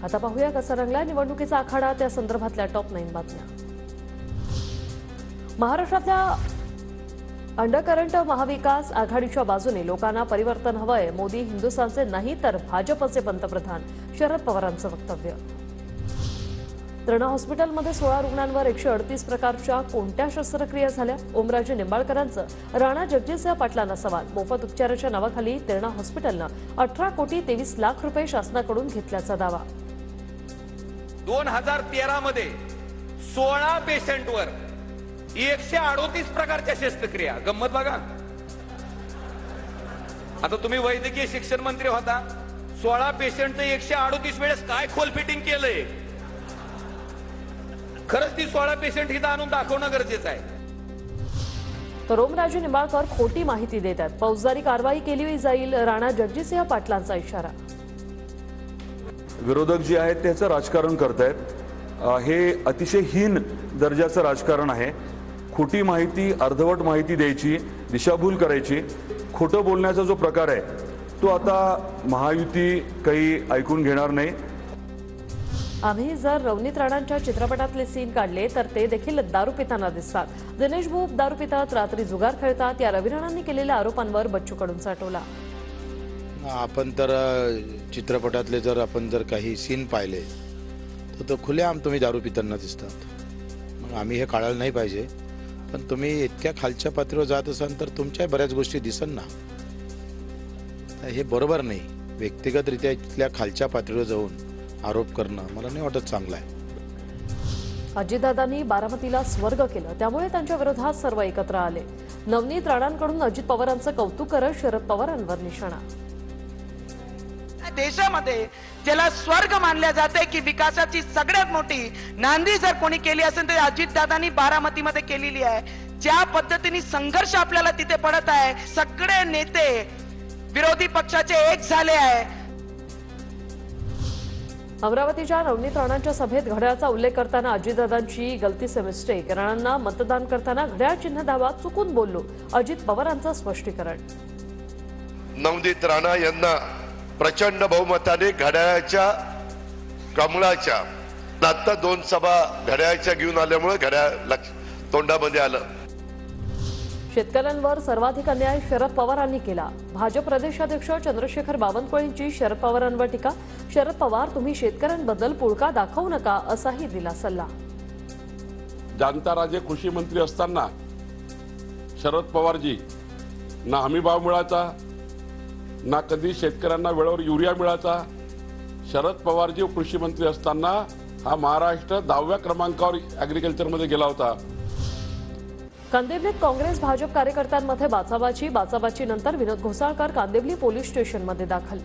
आता पाहूया कसा रंगला निवडणुकीचा आखाडा, त्या संदर्भातल्या टॉप 9 बातम्या। महाराष्ट्रातल्या अंडरकरंट महाविकास आघाडीच्या बाजूने लोकांना परिवर्तन हवंय। मोदी हिंदुस्थानचे नाही तर भाजपचे पंतप्रधान, शरद पवारांचं वक्तव्य। तरणा हॉस्पिटलमध्ये 16 रुग्णांवर 138 प्रकारच्या कोणत्या शस्त्रक्रिया झाल्या? ओमराजे निंबाळकरांचं राणा जगजितसिंह पाटलांना सवाल। मोफत उपचाराच्या नावाखाली तरणा हॉस्पिटलनं 18 कोटी 23 लाख रुपये शासनाकडून घेतल्याचा दावा। 2013 मध्ये 16 पेशंटवर 138 प्रकारच्या शस्त्रक्रिया। गंमत बघा, आता तुम्ही वैद्यकीय शिक्षण मंत्री होता, 16 पेशंटचं 138 वेळेस काय खोल फिटिंग केलंय? खरंच ती 16 पेशंट इथं आणून दाखवणं गरजेचं आहे। तर ओमराजे निंबाळकर खोटी माहिती देतात, फौजदारी कारवाई केली जाईल, राणा जगजितसिंह पाटलांचा इशारा। विरोधक जे आहेत त्याचं राजकारण करतायत, हे अतिशय हीन दर्जाचं राजकारण आहे। खोटी माहिती, अर्धवट माहिती द्यायची, दिशाभूल करायची, खोटं बोलण्याचा जो प्रकार आहे तो आता महायुती काही ऐकून घेणार नाही। आम्ही जर रवनीत राणांच्या चित्रपटातले सीन काढले तर ते देखील दारू पिताना दिसतात। दिनेश भूप दारू पितात, रात्री जुगार खेळतात, या रवी राणांनी केलेल्या आरोपांवर बच्चू कडूंचा टोला। आपण तर चित्रपटातले जर आपण जर काही सीन पाहिले तर खुलेआम तुम्ही दारू पिताना दिसतात। मग आम्ही हे काढायला नाही पाहिजे, पण तुम्ही इतक्या खालच्या पातळीवर जात असाल तर तुमच्या बऱ्याच गोष्टी दिसन ना, हे बरोबर नाही। व्यक्तिगतरित्या इतक्या खालच्या पातळीवर जाऊन आरोप करणं मला नाही वाटत चांगलं आहे। अजितदादांनी बारामतीला स्वर्ग केलं, त्यामुळे त्यांच्या विरोधात सर्व एकत्र आले। नवनीत राणांकडून अजित पवारांचं कौतुक करत शरद पवारांवर निशाणा। देशामध्ये ज्याला स्वर्ग मानल्या जाते की विकासाची सगळ्यात मोठी नांदी जर कोणी केली असेल तर अजितदादांनी बारामतीमध्ये केलेली आहे। ज्या पद्धतीने संघर्ष आपल्याला तिथे पडत आहे, सगळे नेते विरोधी पक्षाचे एक झाले आहे। अमरावतीच्या नवनीत राणांच्या सभेत घड्याळाचा उल्लेख करताना अजितदादांची गलती से मिस्टेक। राणांना मतदान करताना घड्याळ चिन्ह दावा चुकून बोललो, अजित पवारांचं स्पष्टीकरण। नवनीत राणा यांना प्रचंड बहुमताने घड्याळाच्या कमळाच्या आता 2 सभा घड्याळाच्या घेऊन आल्यामुळे घड्याळ तोंडामध्ये आलं। शेतकऱ्यांवर सर्वाधिक अन्याय शरद पवारांनी केला। भाजप प्रदेशाध्यक्ष चंद्रशेखर बावनकुळेंची शरद पवारांवर टीका। शरद पवार, तुम्ही शेतकऱ्यांबद्दल पुळका दाखवू नका, असाही दिला सल्ला। जाणता राजे कृषी मंत्री असताना शरद पवारजी ना हमी भाव मिळाचा, ना कधी शेतकऱ्यांना वेळेवर युरिया मिळाचा। शरद पवारजी कृषी मंत्री असताना हा महाराष्ट्र 10व्या क्रमांकावर ॲग्रिकल्चर मध्ये गेला होता। कांदिवलीत काँग्रेस भाजप कार्यकर्त्यांमध्ये बाचाबाची नंतर विनोद घोसाळकर कांदिवली पोलीस स्टेशनमध्ये दाखल।